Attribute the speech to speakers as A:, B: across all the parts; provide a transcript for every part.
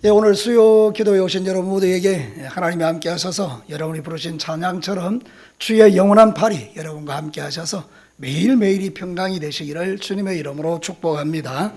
A: 오늘 수요 기도에 오신 여러분 모두에게 하나님이 함께 하셔서 여러분이 부르신 찬양처럼 주의 영원한 팔이 여러분과 함께 하셔서 매일매일이 평강이 되시기를 주님의 이름으로 축복합니다.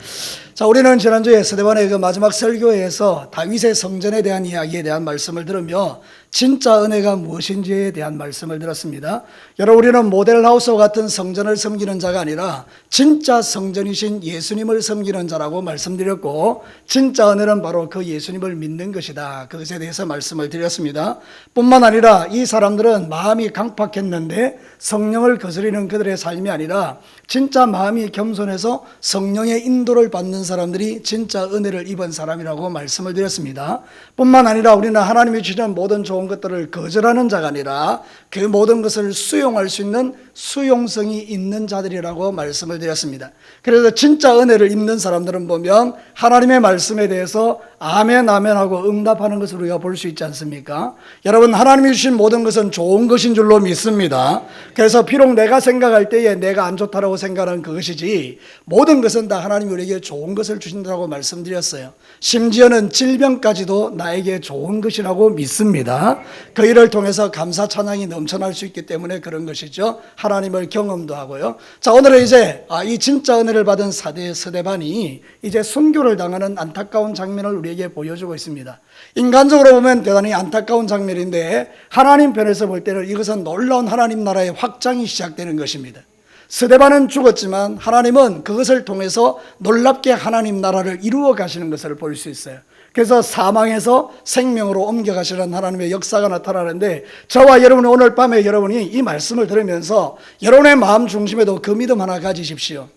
A: 자, 우리는 지난주에 스데반의 그 마지막 설교에서 다윗의 성전에 대한 이야기에 대한 말씀을 들으며 진짜 은혜가 무엇인지에 대한 말씀을 들었습니다. 여러분, 우리는 모델하우스와 같은 성전을 섬기는 자가 아니라 진짜 성전이신 예수님을 섬기는 자라고 말씀드렸고, 진짜 은혜는 바로 그 예수님을 믿는 것이다, 그것에 대해서 말씀을 드렸습니다. 뿐만 아니라 이 사람들은 마음이 강팍했는데 성령을 거스리는 그들의 삶이 아니라 진짜 마음이 겸손해서 성령의 인도를 받는 사람들이 진짜 은혜를 입은 사람이라고 말씀을 드렸습니다. 뿐만 아니라 우리는 하나님이 주시는 모든 좋은 것들을 거절하는 자가 아니라 그 모든 것을 수용할 수 있는 수용성이 있는 자들이라고 말씀을 드렸습니다. 그래서 진짜 은혜를 입는 사람들은 보면 하나님의 말씀에 대해서 아멘 아멘 하고 응답하는 것을 우리가 볼 수 있지 않습니까? 여러분, 하나님이 주신 모든 것은 좋은 것인 줄로 믿습니다. 그래서 비록 내가 생각할 때에 내가 안 좋다라고 생각하는 그것이지 모든 것은 다 하나님이 우리에게 좋은 것을 주신다고 말씀드렸어요. 심지어는 질병까지도 나에게 좋은 것이라고 믿습니다. 그 일을 통해서 감사 찬양이 넘쳐날 수 있기 때문에 그런 것이죠. 하나님을 경험도 하고요. 자, 오늘은 이제 이 진짜 은혜를 받은 스데반이 이제 순교를 당하는 안타까운 장면을 우리에게 보여주고 있습니다. 인간적으로 보면 대단히 안타까운 장면인데 하나님 편에서 볼 때는 이것은 놀라운 하나님 나라의 확장이 시작되는 것입니다. 스데반은 죽었지만 하나님은 그것을 통해서 놀랍게 하나님 나라를 이루어 가시는 것을 볼 수 있어요. 그래서 사망에서 생명으로 옮겨가시는 하나님의 역사가 나타나는데, 저와 여러분은 오늘 밤에 여러분이 이 말씀을 들으면서 여러분의 마음 중심에도 그 믿음 하나 가지십시오.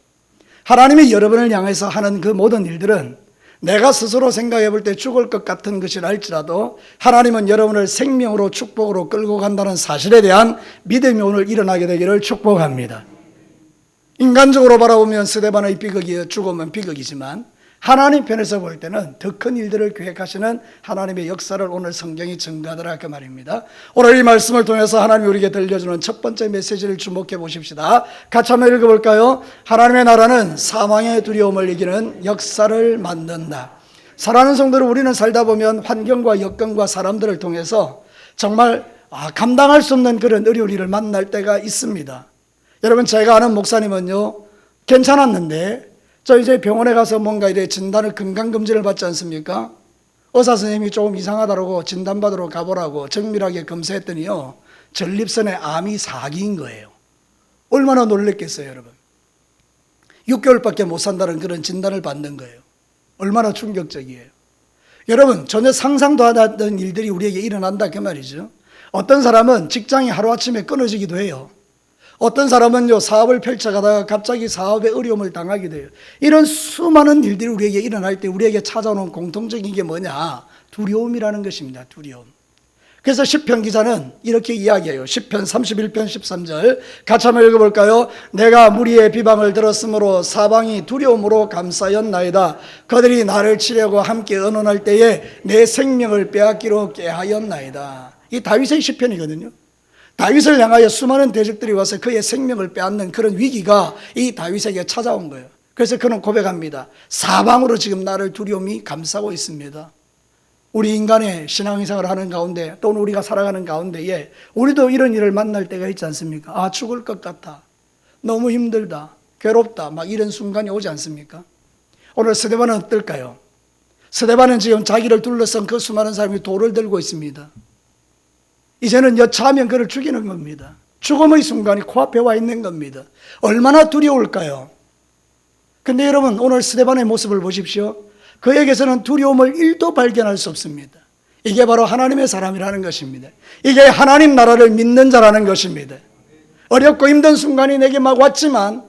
A: 하나님이 여러분을 향해서 하는 그 모든 일들은 내가 스스로 생각해 볼 때 죽을 것 같은 것이라 할지라도 하나님은 여러분을 생명으로 축복으로 끌고 간다는 사실에 대한 믿음이 오늘 일어나게 되기를 축복합니다. 인간적으로 바라보면 스데반의 비극이 죽으면 비극이지만 하나님 편에서 볼 때는 더 큰 일들을 계획하시는 하나님의 역사를 오늘 성경이 증가하더라, 그 말입니다. 오늘 이 말씀을 통해서 하나님이 우리에게 들려주는 첫 번째 메시지를 주목해 보십시다. 같이 한번 읽어볼까요? 하나님의 나라는 사망의 두려움을 이기는 역사를 만든다. 사랑하는 성도들, 우리는 살다 보면 환경과 여건과 사람들을 통해서 정말 감당할 수 없는 그런 어려운 일을 만날 때가 있습니다. 여러분, 제가 아는 목사님은요, 괜찮았는데 저 이제 병원에 가서 뭔가 이래 진단을, 건강검진을 받지 않습니까? 의사 선생님이 조금 이상하다고 진단받으러 가보라고 정밀하게 검사했더니요, 전립선에 암이 4기인 거예요. 얼마나 놀랬겠어요, 여러분. 6개월밖에 못 산다는 그런 진단을 받는 거예요. 얼마나 충격적이에요. 여러분, 전혀 상상도 하지 않던 일들이 우리에게 일어난다, 그 말이죠. 어떤 사람은 직장이 하루아침에 끊어지기도 해요. 어떤 사람은요, 사업을 펼쳐가다가 갑자기 사업에 어려움을 당하게 돼요. 이런 수많은 일들이 우리에게 일어날 때 우리에게 찾아오는 공통적인 게 뭐냐? 두려움이라는 것입니다. 두려움. 그래서 시편 기자는 이렇게 이야기해요. 시편 31편 13절 같이 한번 읽어볼까요? 내가 무리의 비방을 들었으므로 사방이 두려움으로 감싸였나이다. 그들이 나를 치려고 함께 언언할 때에 내 생명을 빼앗기로 꾀하였나이다. 이 다윗의 시편이거든요. 다윗을 향하여 수많은 대적들이 와서 그의 생명을 빼앗는 그런 위기가 이 다윗에게 찾아온 거예요. 그래서 그는 고백합니다. 사방으로 지금 나를 두려움이 감싸고 있습니다. 우리 인간의 신앙생활을 하는 가운데, 또는 우리가 살아가는 가운데에 우리도 이런 일을 만날 때가 있지 않습니까? 죽을 것 같아, 너무 힘들다, 괴롭다, 막 이런 순간이 오지 않습니까? 오늘 스데반은 어떨까요? 스데반은 지금 자기를 둘러싼 그 수많은 사람이 돌을 들고 있습니다. 이제는 여차하면 그를 죽이는 겁니다. 죽음의 순간이 코앞에 와 있는 겁니다. 얼마나 두려울까요? 근데 여러분, 오늘 스데반의 모습을 보십시오. 그에게서는 두려움을 1도 발견할 수 없습니다. 이게 바로 하나님의 사람이라는 것입니다. 이게 하나님 나라를 믿는 자라는 것입니다. 어렵고 힘든 순간이 내게 막 왔지만,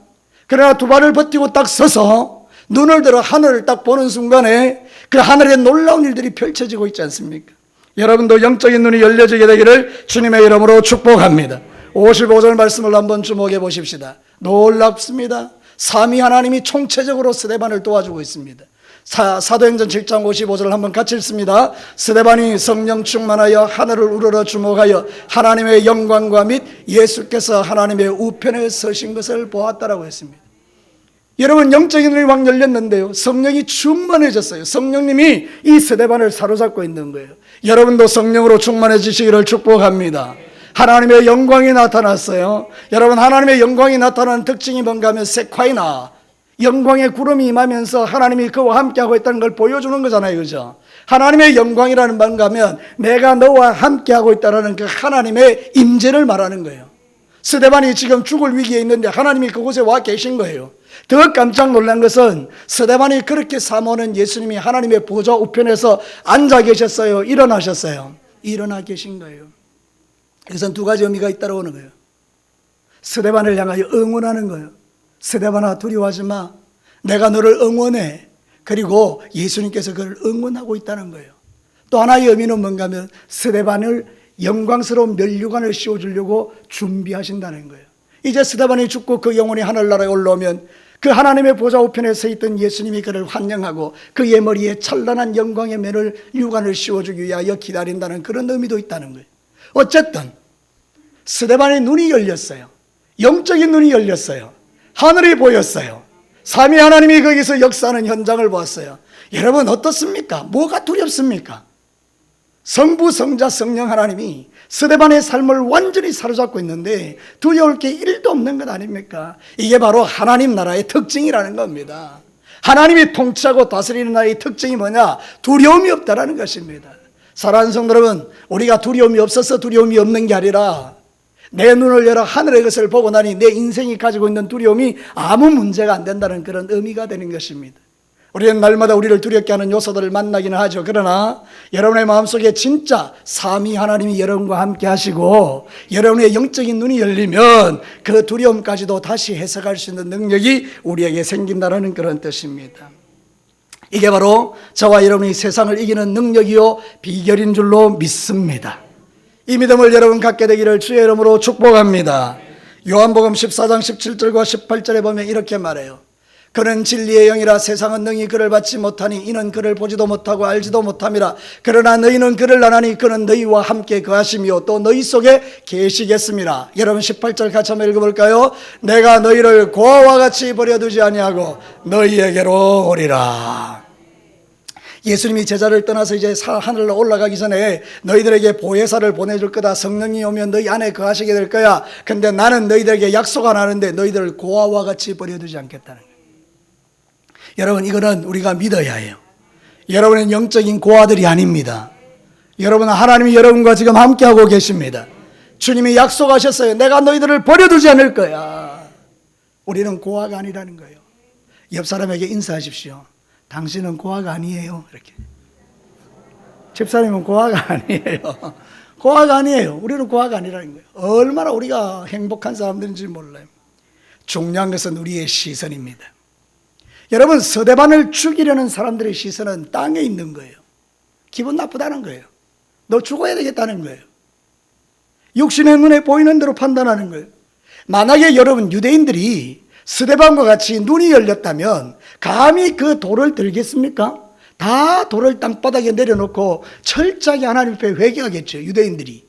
A: 그러나 두 발을 버티고 딱 서서 눈을 들어 하늘을 딱 보는 순간에 그 하늘에 놀라운 일들이 펼쳐지고 있지 않습니까? 여러분도 영적인 눈이 열려지게 되기를 주님의 이름으로 축복합니다. 55절 말씀을 한번 주목해 보십시다. 놀랍습니다. 삼위 하나님이 총체적으로 스데반을 도와주고 있습니다. 사도행전 7장 55절을 한번 같이 읽습니다. 스데반이 성령 충만하여 하늘을 우러러 주목하여 하나님의 영광과 및 예수께서 하나님의 우편에 서신 것을 보았다라고 했습니다. 여러분, 영적인 눈이 확 열렸는데요, 성령이 충만해졌어요. 성령님이 이 스데반을 사로잡고 있는 거예요. 여러분도 성령으로 충만해지시기를 축복합니다. 하나님의 영광이 나타났어요. 여러분, 하나님의 영광이 나타나는 특징이 뭔가 하면 세콰이나, 영광의 구름이 임하면서 하나님이 그와 함께하고 있다는 걸 보여주는 거잖아요. 그죠? 하나님의 영광이라는 뭔가 하면 내가 너와 함께하고 있다는 그 하나님의 임재를 말하는 거예요. 스데반이 지금 죽을 위기에 있는데 하나님이 그곳에 와 계신 거예요. 더 깜짝 놀란 것은 스데반이 그렇게 사모하는 예수님이 하나님의 보좌 우편에서 앉아 계셨어요? 일어나셨어요? 일어나 계신 거예요. 여기서 두 가지 의미가 잇따라 오는 거예요. 스데반을 향하여 응원하는 거예요. 스데반아, 두려워하지 마. 내가 너를 응원해. 그리고 예수님께서 그를 응원하고 있다는 거예요. 또 하나의 의미는 뭔가 하면 스데반을 영광스러운 면류관을 씌워주려고 준비하신다는 거예요. 이제 스데반이 죽고 그 영혼이 하늘나라에 올라오면 그 하나님의 보좌 우편에 서 있던 예수님이 그를 환영하고 그의 머리에 찬란한 영광의 면류관을 씌워주기 위하여 기다린다는 그런 의미도 있다는 거예요. 어쨌든 스데반의 눈이 열렸어요. 영적인 눈이 열렸어요. 하늘이 보였어요. 삼위 하나님이 거기서 역사하는 현장을 보았어요. 여러분, 어떻습니까? 뭐가 두렵습니까? 성부, 성자, 성령 하나님이 스데반의 삶을 완전히 사로잡고 있는데 두려울 게 1도 없는 것 아닙니까? 이게 바로 하나님 나라의 특징이라는 겁니다. 하나님이 통치하고 다스리는 나라의 특징이 뭐냐? 두려움이 없다라는 것입니다. 사랑하는 성도 여러분, 우리가 두려움이 없어서 두려움이 없는 게 아니라 내 눈을 열어 하늘의 것을 보고 나니 내 인생이 가지고 있는 두려움이 아무 문제가 안 된다는 그런 의미가 되는 것입니다. 우리는 날마다 우리를 두렵게 하는 요소들을 만나기는 하죠. 그러나 여러분의 마음속에 진짜 삼위 하나님이 여러분과 함께 하시고 여러분의 영적인 눈이 열리면 그 두려움까지도 다시 해석할 수 있는 능력이 우리에게 생긴다는 그런 뜻입니다. 이게 바로 저와 여러분이 세상을 이기는 능력이요 비결인 줄로 믿습니다. 이 믿음을 여러분 갖게 되기를 주의 이름으로 축복합니다. 요한복음 14장 17절과 18절에 보면 이렇게 말해요. 그는 진리의 영이라 세상은 능히 그를 받지 못하니 이는 그를 보지도 못하고 알지도 못함이라. 그러나 너희는 그를 아나니 그는 너희와 함께 거하시며 또 너희 속에 계시겠습니다. 여러분 18절 같이 한번 읽어볼까요? 내가 너희를 고아와 같이 버려두지 아니하고 너희에게로 오리라. 예수님이 제자를 떠나서 이제 하늘로 올라가기 전에 너희들에게 보혜사를 보내줄 거다. 성령이 오면 너희 안에 거하시게 될 거야. 근데 나는 너희들에게 약속 안 하는데 너희들을 고아와 같이 버려두지 않겠다는 거예요. 여러분, 이거는 우리가 믿어야 해요. 여러분은 영적인 고아들이 아닙니다. 여러분은 하나님이 여러분과 지금 함께하고 계십니다. 주님이 약속하셨어요. 내가 너희들을 버려두지 않을 거야. 우리는 고아가 아니라는 거예요. 옆 사람에게 인사하십시오. 당신은 고아가 아니에요. 이렇게. 집사님은 고아가 아니에요. 고아가 아니에요. 우리는 고아가 아니라는 거예요. 얼마나 우리가 행복한 사람들인지 몰라요. 중요한 것은 우리의 시선입니다. 여러분, 스데반을 죽이려는 사람들의 시선은 땅에 있는 거예요. 기분 나쁘다는 거예요. 너 죽어야 되겠다는 거예요. 육신의 눈에 보이는 대로 판단하는 거예요. 만약에 여러분 유대인들이 스데반과 같이 눈이 열렸다면 감히 그 돌을 들겠습니까? 다 돌을 땅바닥에 내려놓고 철저하게 하나님 앞에 회개하겠죠, 유대인들이.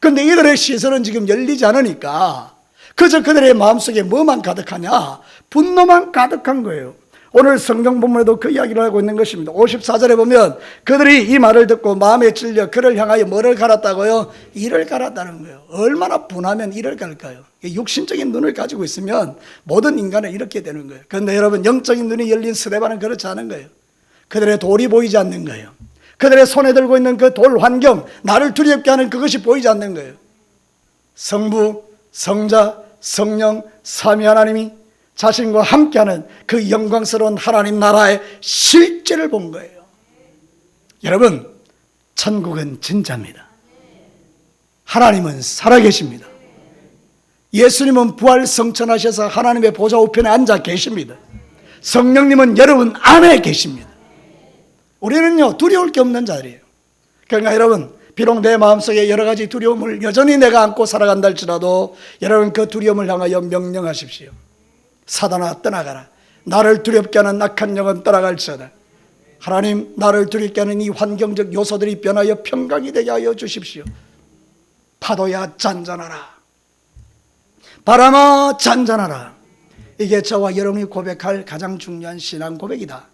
A: 그런데 이들의 시선은 지금 열리지 않으니까 그저 그들의 마음속에 뭐만 가득하냐? 분노만 가득한 거예요. 오늘 성경 본문에도 그 이야기를 하고 있는 것입니다. 54절에 보면 그들이 이 말을 듣고 마음에 찔려 그를 향하여 뭐를 갈았다고요? 이를 갈았다는 거예요. 얼마나 분하면 이를 갈까요? 육신적인 눈을 가지고 있으면 모든 인간은 이렇게 되는 거예요. 그런데 여러분, 영적인 눈이 열린 스데반은 그렇지 않은 거예요. 그들의 돌이 보이지 않는 거예요. 그들의 손에 들고 있는 그 돌 환경, 나를 두렵게 하는 그것이 보이지 않는 거예요. 성부, 성자, 성령, 삼위 하나님이 자신과 함께하는 그 영광스러운 하나님 나라의 실제를 본 거예요. 여러분, 천국은 진짜입니다. 하나님은 살아계십니다. 예수님은 부활 성천하셔서 하나님의 보좌 우편에 앉아 계십니다. 성령님은 여러분 안에 계십니다. 우리는요, 두려울 게 없는 자리예요. 그러니까 여러분, 비록 내 마음속에 여러 가지 두려움을 여전히 내가 안고 살아간다 할지라도 여러분 그 두려움을 향하여 명령하십시오. 사단아, 떠나가라. 나를 두렵게 하는 악한 영은 떠나갈지어다. 하나님, 나를 두렵게 하는 이 환경적 요소들이 변하여 평강이 되게 하여 주십시오. 파도야 잔잔하라. 바람아 잔잔하라. 이게 저와 여러분이 고백할 가장 중요한 신앙 고백이다.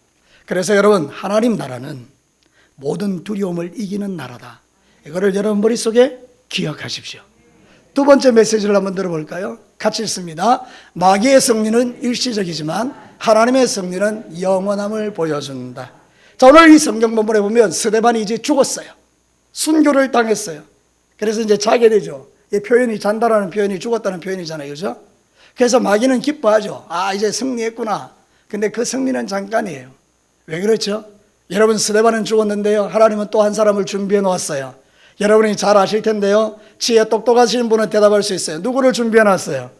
A: 그래서 여러분, 하나님 나라는 모든 두려움을 이기는 나라다. 이거를 여러분 머릿속에 기억하십시오. 두 번째 메시지를 한번 들어볼까요? 같이 읽습니다. 마귀의 승리는 일시적이지만 하나님의 승리는 영원함을 보여준다. 자, 오늘 이 성경 본문에 보면 스데반이 이제 죽었어요. 순교를 당했어요. 그래서 이제 자게 되죠. 이 표현이 잔다라는 표현이 죽었다는 표현이잖아요. 그죠? 그래서 마귀는 기뻐하죠. 아, 이제 승리했구나. 근데 그 승리는 잠깐이에요. 왜 그렇죠? 여러분, 스데반은 죽었는데요, 하나님은 또 한 사람을 준비해 놓았어요. 여러분이 잘 아실 텐데요, 지혜 똑똑하신 분은 대답할 수 있어요. 누구를 준비해 놨어요?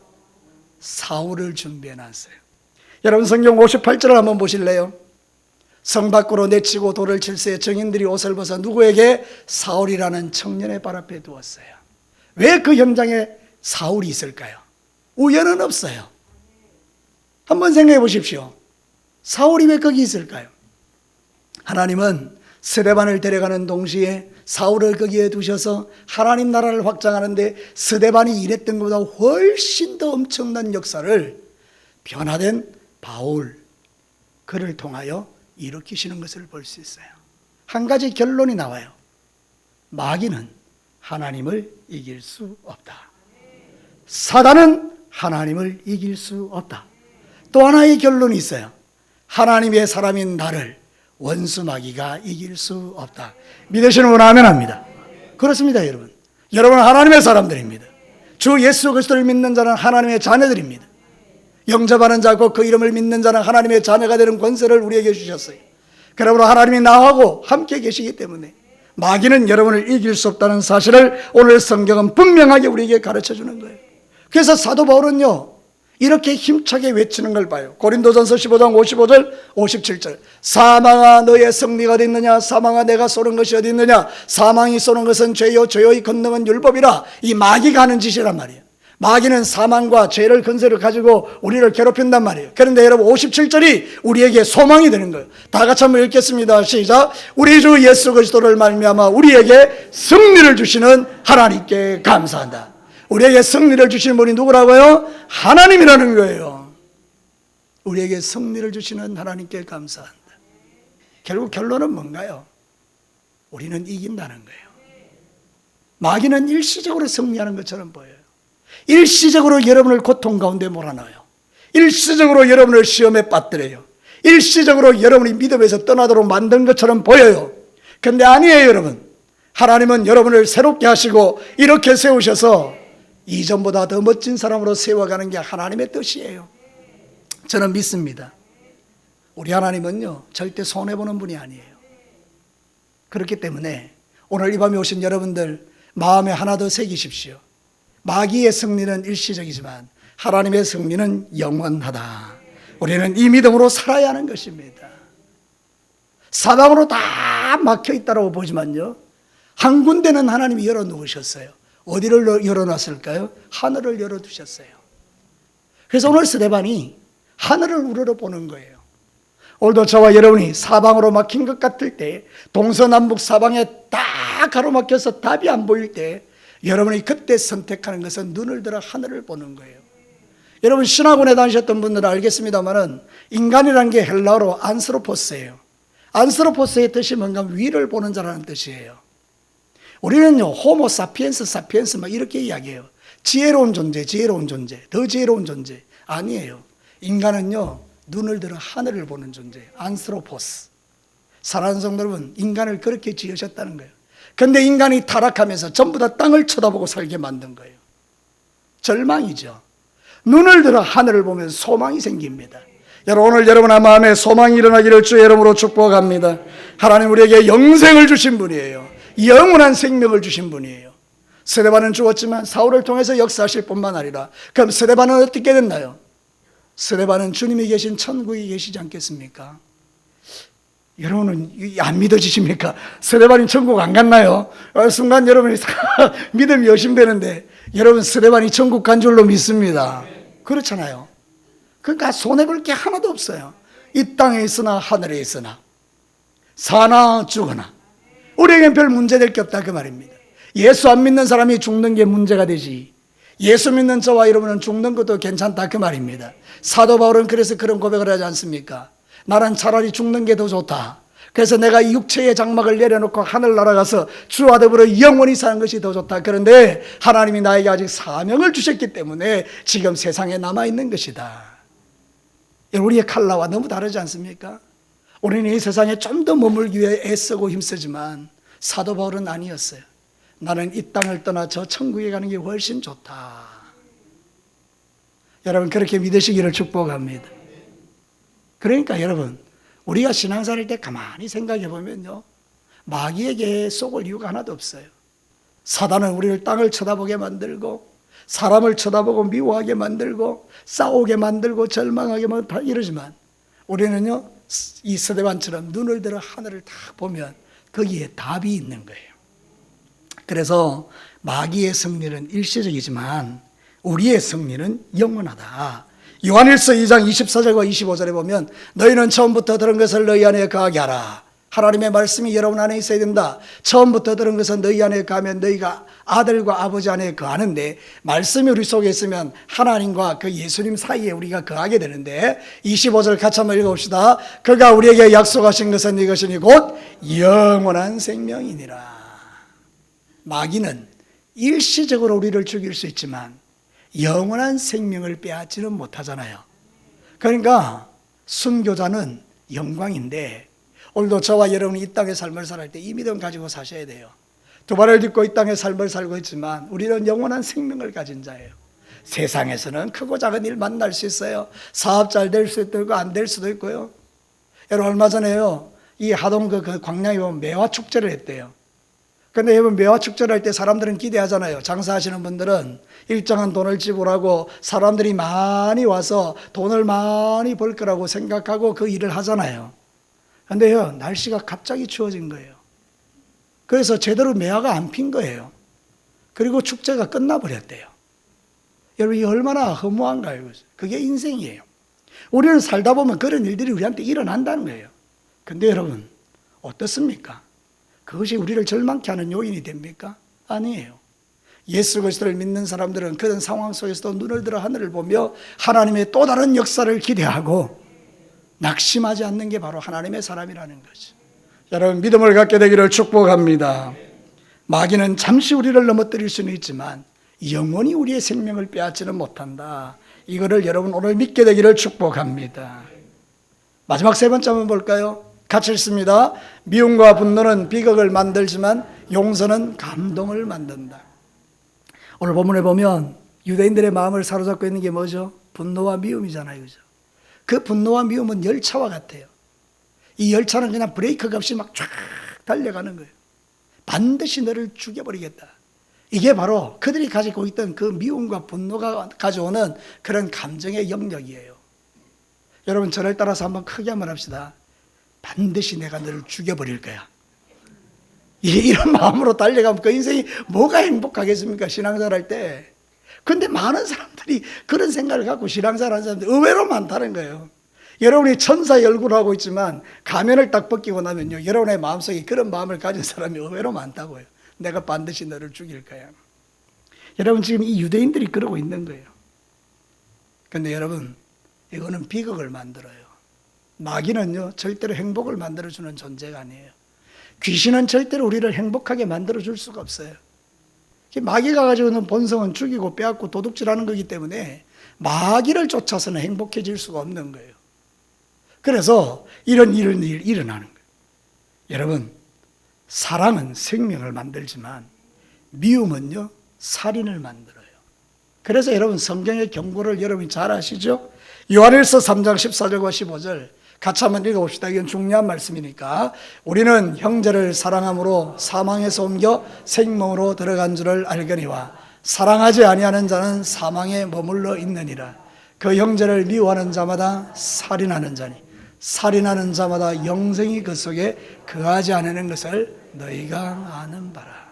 A: 사울을 준비해 놨어요. 여러분, 성경 58절을 한번 보실래요? 성 밖으로 내치고 돌을 칠세 정인들이 옷을 벗어 누구에게? 사울이라는 청년의 발 앞에 두었어요. 왜 그 현장에 사울이 있을까요? 우연은 없어요. 한번 생각해 보십시오. 사울이 왜 거기 있을까요? 하나님은 스데반을 데려가는 동시에 사울을 거기에 두셔서 하나님 나라를 확장하는데 스데반이 일했던 것보다 훨씬 더 엄청난 역사를 변화된 바울, 그를 통하여 일으키시는 것을 볼 수 있어요. 한 가지 결론이 나와요. 마귀는 하나님을 이길 수 없다. 사단은 하나님을 이길 수 없다. 또 하나의 결론이 있어요. 하나님의 사람인 나를 원수 마귀가 이길 수 없다. 믿으시는 분 아멘 합니다. 그렇습니다, 여러분. 여러분은 하나님의 사람들입니다. 주 예수 그리스도를 믿는 자는 하나님의 자녀들입니다. 영접하는 자고 그 이름을 믿는 자는 하나님의 자녀가 되는 권세를 우리에게 주셨어요. 그러므로 하나님이 나하고 함께 계시기 때문에 마귀는 여러분을 이길 수 없다는 사실을 오늘 성경은 분명하게 우리에게 가르쳐 주는 거예요. 그래서 사도 바울은요, 이렇게 힘차게 외치는 걸 봐요. 고린도전서 15장 55절 57절. 사망아 너의 승리가 어디 있느냐? 사망아 내가 쏘는 것이 어디 있느냐? 사망이 쏘는 것은 죄요 죄의 권능은 율법이라. 이 마귀가 하는 짓이란 말이에요. 마귀는 사망과 죄를 근세를 가지고 우리를 괴롭힌단 말이에요. 그런데 여러분, 57절이 우리에게 소망이 되는 거예요. 다 같이 한번 읽겠습니다. 시작. 우리 주 예수 그리스도를 말미암아 우리에게 승리를 주시는 하나님께 감사한다. 우리에게 승리를 주시는 분이 누구라고요? 하나님이라는 거예요. 우리에게 승리를 주시는 하나님께 감사한다. 결국 결론은 뭔가요? 우리는 이긴다는 거예요. 마귀는 일시적으로 승리하는 것처럼 보여요. 일시적으로 여러분을 고통 가운데 몰아넣어요. 일시적으로 여러분을 시험에 빠뜨려요. 일시적으로 여러분이 믿음에서 떠나도록 만든 것처럼 보여요. 그런데 아니에요, 여러분. 하나님은 여러분을 새롭게 하시고 이렇게 세우셔서 이전보다 더 멋진 사람으로 세워가는 게 하나님의 뜻이에요. 저는 믿습니다. 우리 하나님은요, 절대 손해보는 분이 아니에요. 그렇기 때문에 오늘 이 밤에 오신 여러분들 마음에 하나 더 새기십시오. 마귀의 승리는 일시적이지만 하나님의 승리는 영원하다. 우리는 이 믿음으로 살아야 하는 것입니다. 사방으로 다 막혀 있다고 보지만요, 한 군데는 하나님이 열어놓으셨어요. 어디를 열어놨을까요? 하늘을 열어두셨어요. 그래서 오늘 스데반이 하늘을 우러러보는 거예요. 오늘도 저와 여러분이 사방으로 막힌 것 같을 때, 동서남북 사방에 다 가로막혀서 답이 안 보일 때, 여러분이 그때 선택하는 것은 눈을 들어 하늘을 보는 거예요. 여러분, 신학원에 다니셨던 분들은 알겠습니다만은 인간이라는 게 헬라어로 안스로포스예요. 안스로포스의 뜻이 뭔가 위를 보는 자라는 뜻이에요. 우리는요, 호모 사피엔스 사피엔스 막 이렇게 이야기해요. 지혜로운 존재, 지혜로운 존재, 더 지혜로운 존재. 아니에요. 인간은요, 눈을 들어 하늘을 보는 존재, 안스로포스. 사랑하는 성도 여러분, 인간을 그렇게 지으셨다는 거예요. 근데 인간이 타락하면서 전부 다 땅을 쳐다보고 살게 만든 거예요. 절망이죠. 눈을 들어 하늘을 보면 소망이 생깁니다. 여러분, 오늘 여러분의 마음에 소망이 일어나기를 주의 이름으로 축복합니다. 하나님 우리에게 영생을 주신 분이에요. 영원한 생명을 주신 분이에요. 스데반은 죽었지만 사울을 통해서 역사하실 뿐만 아니라, 그럼 스데반은 어떻게 됐나요? 스데반은 주님이 계신 천국에 계시지 않겠습니까? 여러분은 안 믿어지십니까? 스데반이 천국 안 갔나요? 순간 여러분이 믿음이 여심되는데, 여러분 스데반이 천국 간 줄로 믿습니다. 그렇잖아요. 그러니까 손해볼 게 하나도 없어요. 이 땅에 있으나 하늘에 있으나, 사나 죽으나 우리에겐 별 문제될 게 없다, 그 말입니다. 예수 안 믿는 사람이 죽는 게 문제가 되지, 예수 믿는 저와 여러분은 죽는 것도 괜찮다 그 말입니다. 사도 바울은 그래서 그런 고백을 하지 않습니까? 나는 차라리 죽는 게 더 좋다. 그래서 내가 이 육체의 장막을 내려놓고 하늘 날아가서 주와 더불어 영원히 사는 것이 더 좋다. 그런데 하나님이 나에게 아직 사명을 주셨기 때문에 지금 세상에 남아있는 것이다. 우리의 칼라와 너무 다르지 않습니까? 우리는 이 세상에 좀 더 머물기 위해 애쓰고 힘쓰지만 사도 바울은 아니었어요. 나는 이 땅을 떠나 저 천국에 가는 게 훨씬 좋다. 여러분 그렇게 믿으시기를 축복합니다. 그러니까 여러분 우리가 신앙생활 할 때 가만히 생각해 보면요, 마귀에게 속을 이유가 하나도 없어요. 사단은 우리를 땅을 쳐다보게 만들고 사람을 쳐다보고 미워하게 만들고 싸우게 만들고 절망하게 만들고 이러지만 우리는요 이 스데반처럼 눈을 들어 하늘을 딱 보면 거기에 답이 있는 거예요. 그래서 마귀의 승리는 일시적이지만 우리의 승리는 영원하다. 요한일서 2장 24절과 25절에 보면 너희는 처음부터 들은 것을 너희 안에 거하게 하라. 하나님의 말씀이 여러분 안에 있어야 된다. 처음부터 들은 것은 너희 안에 거하면 너희가 아들과 아버지 안에 거하는데, 말씀이 우리 속에 있으면 하나님과 그 예수님 사이에 우리가 거하게 되는데, 25절 같이 한번 읽어봅시다. 그가 우리에게 약속하신 것은 이것이니 곧 영원한 생명이니라. 마귀는 일시적으로 우리를 죽일 수 있지만 영원한 생명을 빼앗지는 못하잖아요. 그러니까 순교자는 영광인데, 오늘도 저와 여러분이 이 땅의 삶을 살 때 이 믿음 가지고 사셔야 돼요. 두 발을 딛고 이 땅의 삶을 살고 있지만 우리는 영원한 생명을 가진 자예요. 세상에서는 크고 작은 일 만날 수 있어요. 사업 잘 될 수도 있고 안 될 수도 있고요. 여러분 얼마 전에요, 이 하동 그 광양에 보면 매화 축제를 했대요. 근데 여러분 매화 축제를 할 때 사람들은 기대하잖아요. 장사하시는 분들은 일정한 돈을 지불하고 사람들이 많이 와서 돈을 많이 벌 거라고 생각하고 그 일을 하잖아요. 근데요 날씨가 갑자기 추워진 거예요. 그래서 제대로 매화가 안 핀 거예요. 그리고 축제가 끝나버렸대요. 여러분 이 얼마나 허무한가요? 그게 인생이에요. 우리는 살다 보면 그런 일들이 우리한테 일어난다는 거예요. 근데 여러분 어떻습니까? 그것이 우리를 절망케 하는 요인이 됩니까? 아니에요. 예수 그리스도를 믿는 사람들은 그런 상황 속에서도 눈을 들어 하늘을 보며 하나님의 또 다른 역사를 기대하고 낙심하지 않는 게 바로 하나님의 사람이라는 거죠. 여러분 믿음을 갖게 되기를 축복합니다. 마귀는 잠시 우리를 넘어뜨릴 수는 있지만 영원히 우리의 생명을 빼앗지는 못한다. 이거를 여러분 오늘 믿게 되기를 축복합니다. 마지막 세 번째 한번 볼까요? 같이 읽습니다. 미움과 분노는 비극을 만들지만 용서는 감동을 만든다. 오늘 본문에 보면 유대인들의 마음을 사로잡고 있는 게 뭐죠? 분노와 미움이잖아요. 그죠? 그 분노와 미움은 열차와 같아요. 이 열차는 그냥 브레이크가 없이 막 쫙 달려가는 거예요. 반드시 너를 죽여버리겠다. 이게 바로 그들이 가지고 있던 그 미움과 분노가 가져오는 그런 감정의 영역이에요. 여러분 저를 따라서 한번 크게 한번 합시다. 반드시 내가 너를 죽여버릴 거야. 이런 마음으로 달려가면 그 인생이 뭐가 행복하겠습니까? 신앙생활 할 때. 근데 많은 사람들이 그런 생각을 갖고 신앙생활 하는 사람들이 의외로 많다는 거예요. 여러분이 천사의 얼굴을 하고 있지만 가면을 딱 벗기고 나면요, 여러분의 마음속에 그런 마음을 가진 사람이 의외로 많다고요. 내가 반드시 너를 죽일 거야. 여러분 지금 이 유대인들이 그러고 있는 거예요. 근데 여러분 이거는 비극을 만들어요. 마귀는요 절대로 행복을 만들어주는 존재가 아니에요. 귀신은 절대로 우리를 행복하게 만들어줄 수가 없어요. 마귀가 가지고 있는 본성은 죽이고 빼앗고 도둑질하는 거기 때문에 마귀를 쫓아서는 행복해질 수가 없는 거예요. 그래서 이런 일이 일어나는 거예요. 여러분 사랑은 생명을 만들지만 미움은요 살인을 만들어요. 그래서 여러분 성경의 경고를 여러분이 잘 아시죠? 요한일서 3장 14절과 15절 같이 한번 읽어봅시다. 이건 중요한 말씀이니까. 우리는 형제를 사랑함으로 사망에서 옮겨 생명으로 들어간 줄을 알거니와 사랑하지 아니하는 자는 사망에 머물러 있느니라. 그 형제를 미워하는 자마다 살인하는 자니 살인하는 자마다 영생이 그 속에 거하지 않는 것을 너희가 아는 바라.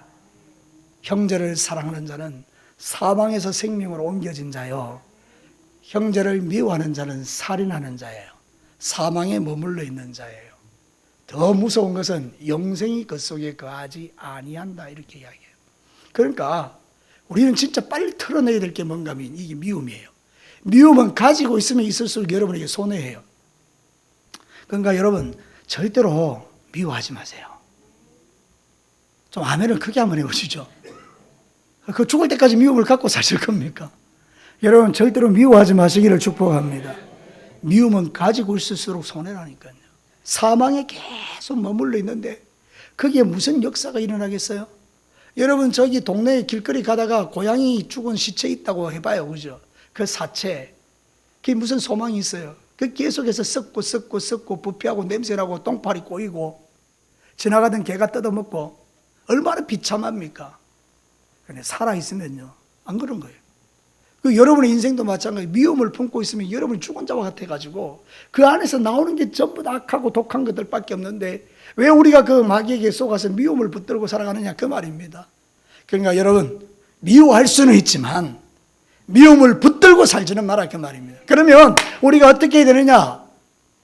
A: 형제를 사랑하는 자는 사망에서 생명으로 옮겨진 자요, 형제를 미워하는 자는 살인하는 자예요. 사망에 머물러 있는 자예요. 더 무서운 것은 영생이 그 속에 거하지 아니한다 이렇게 이야기해요. 그러니까 우리는 진짜 빨리 털어내야 될 게 뭔가 하면 이게 미움이에요. 미움은 가지고 있으면 있을수록 여러분에게 손해예요. 그러니까 여러분 절대로 미워하지 마세요. 좀 아멘을 크게 한번 해보시죠. 그 죽을 때까지 미움을 갖고 사실 겁니까? 여러분 절대로 미워하지 마시기를 축복합니다. 미움은 가지고 있을수록 손해라니까요. 사망에 계속 머물러 있는데 거기에 무슨 역사가 일어나겠어요? 여러분 저기 동네 길거리 가다가 고양이 죽은 시체 있다고 해봐요. 그죠? 그 사체 그게 무슨 소망이 있어요? 그 계속해서 썩고 부패하고 냄새나고 똥파리 꼬이고 지나가던 개가 뜯어먹고 얼마나 비참합니까? 근데 살아있으면요 안 그런 거예요. 그 여러분의 인생도 마찬가지. 미움을 품고 있으면 여러분이 죽은 자와 같아가지고 그 안에서 나오는 게 전부 다 악하고 독한 것들밖에 없는데 왜 우리가 그 마귀에게 속아서 미움을 붙들고 살아가느냐 그 말입니다. 그러니까 여러분 미워할 수는 있지만 미움을 붙들고 살지는 마라 그 말입니다. 그러면 우리가 어떻게 해야 되느냐?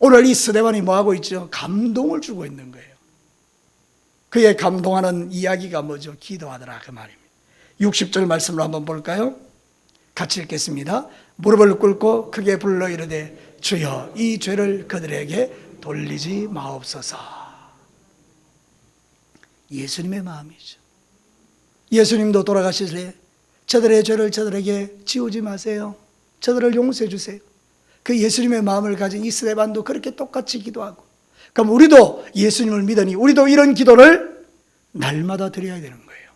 A: 오늘 이 스데반이 뭐하고 있죠? 감동을 주고 있는 거예요. 그의 감동하는 이야기가 뭐죠? 기도하더라 그 말입니다. 60절 말씀으로 한번 볼까요? 같이 읽겠습니다. 무릎을 꿇고 크게 불러 이르되 주여 이 죄를 그들에게 돌리지 마옵소서. 예수님의 마음이죠. 예수님도 돌아가시되 저들의 죄를 저들에게 지우지 마세요. 저들을 용서해 주세요. 그 예수님의 마음을 가진 이 스데반도 그렇게 똑같이 기도하고, 그럼 우리도 예수님을 믿으니 우리도 이런 기도를 날마다 드려야 되는 거예요.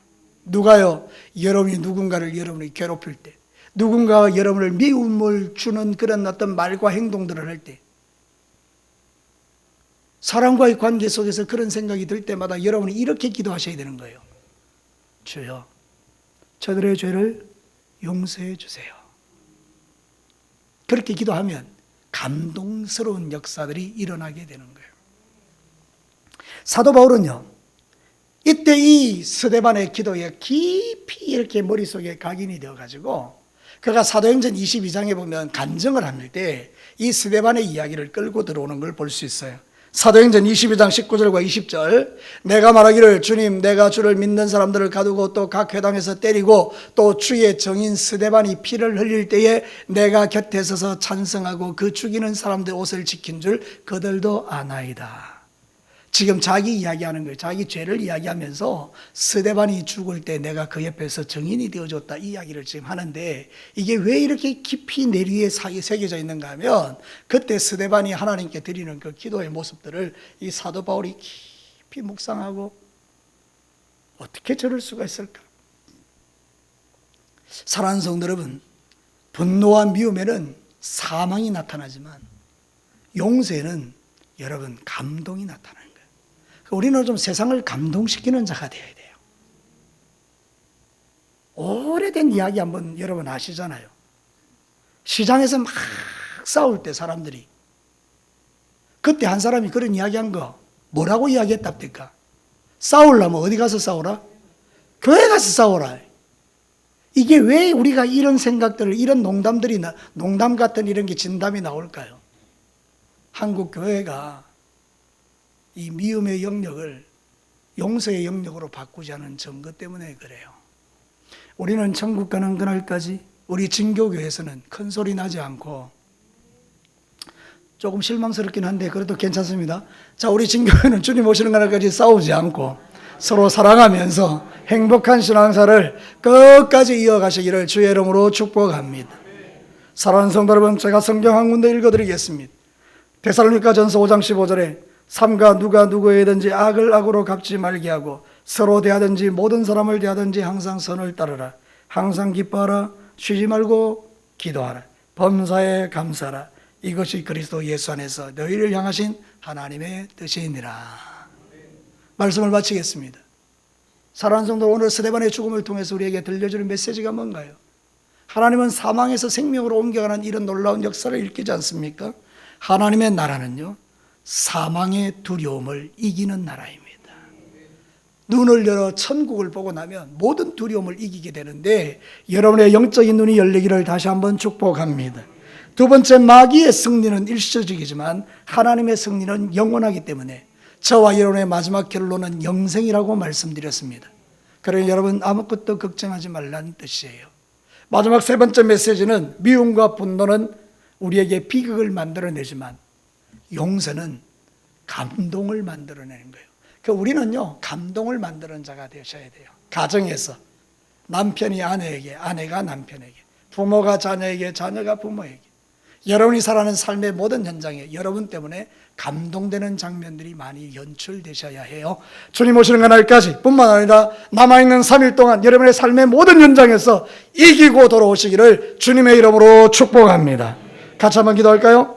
A: 누가요? 여러분이 누군가를 여러분이 괴롭힐 때, 누군가가 여러분을 미움을 주는 그런 어떤 말과 행동들을 할 때, 사람과의 관계 속에서 그런 생각이 들 때마다 여러분이 이렇게 기도하셔야 되는 거예요. 주여 저들의 죄를 용서해 주세요. 그렇게 기도하면 감동스러운 역사들이 일어나게 되는 거예요. 사도 바울은요 이때 이 스데반의 기도에 깊이 이렇게 머릿속에 각인이 되어가지고 그가 사도행전 22장에 보면 간증을 할 때 이 스데반의 이야기를 끌고 들어오는 걸 볼 수 있어요. 사도행전 22장 19절과 20절 내가 말하기를 주님 내가 주를 믿는 사람들을 가두고 또 각 회당에서 때리고 또 주의 정인 스데반이 피를 흘릴 때에 내가 곁에 서서 찬성하고 그 죽이는 사람들 옷을 지킨 줄 그들도 아나이다. 지금 자기 이야기하는 거예요. 자기 죄를 이야기하면서 스데반이 죽을 때 내가 그 옆에서 정인이 되어줬다 이 이야기를 지금 하는데 이게 왜 이렇게 깊이 내리에 새겨져 있는가 하면 그때 스데반이 하나님께 드리는 그 기도의 모습들을 이 사도 바울이 깊이 묵상하고 어떻게 저럴 수가 있을까? 사랑하는 성도 여러분, 분노와 미움에는 사망이 나타나지만 용서에는 여러분 감동이 나타나는 거예요. 우리는 좀 세상을 감동시키는 자가 되어야 돼요. 오래된 이야기 한번 여러분 아시잖아요. 시장에서 막 싸울 때 사람들이 그때 한 사람이 그런 이야기한 거 뭐라고 이야기했답니까? 싸우려면 어디 가서 싸우라? 교회 가서 싸우라. 이게 왜 우리가 이런 생각들을 이런 농담들이 농담 같은 이런 게 진담이 나올까요? 한국 교회가 이 미움의 영역을 용서의 영역으로 바꾸지 않은 증거 때문에 그래요. 우리는 천국 가는 그날까지 우리 진교교회에서는 큰 소리 나지 않고 조금 실망스럽긴 한데 그래도 괜찮습니다. 자, 우리 진교회는 주님 오시는 그날까지 싸우지 않고 서로 사랑하면서 행복한 신앙사를 끝까지 이어가시기를 주의 이름으로 축복합니다. 사랑하는 성도 여러분, 제가 성경 한 군데 읽어드리겠습니다. 데살로니가전서 5장 15절에 삼가 누가 누구에든지 악을 악으로 갚지 말게 하고 서로 대하든지 모든 사람을 대하든지 항상 선을 따르라. 항상 기뻐하라. 쉬지 말고 기도하라. 범사에 감사하라. 이것이 그리스도 예수 안에서 너희를 향하신 하나님의 뜻이니라. 말씀을 마치겠습니다. 사랑하는 성도, 오늘 스데반의 죽음을 통해서 우리에게 들려주는 메시지가 뭔가요? 하나님은 사망에서 생명으로 옮겨가는 이런 놀라운 역사를 일으키지 않습니까? 하나님의 나라는요 사망의 두려움을 이기는 나라입니다. 눈을 열어 천국을 보고 나면 모든 두려움을 이기게 되는데 여러분의 영적인 눈이 열리기를 다시 한번 축복합니다. 두 번째, 마귀의 승리는 일시적이지만 하나님의 승리는 영원하기 때문에 저와 여러분의 마지막 결론은 영생이라고 말씀드렸습니다. 그러니 여러분 아무것도 걱정하지 말라는 뜻이에요. 마지막 세 번째 메시지는 미움과 분노는 우리에게 비극을 만들어내지만 용서는 감동을 만들어내는 거예요. 그러니까 우리는요, 감동을 만드는 자가 되셔야 돼요. 가정에서 남편이 아내에게, 아내가 남편에게, 부모가 자녀에게, 자녀가 부모에게, 여러분이 살아가는 삶의 모든 현장에 여러분 때문에 감동되는 장면들이 많이 연출되셔야 해요. 주님 오시는 그날까지 뿐만 아니라 남아있는 3일 동안 여러분의 삶의 모든 현장에서 이기고 돌아오시기를 주님의 이름으로 축복합니다. 같이 한번 기도할까요?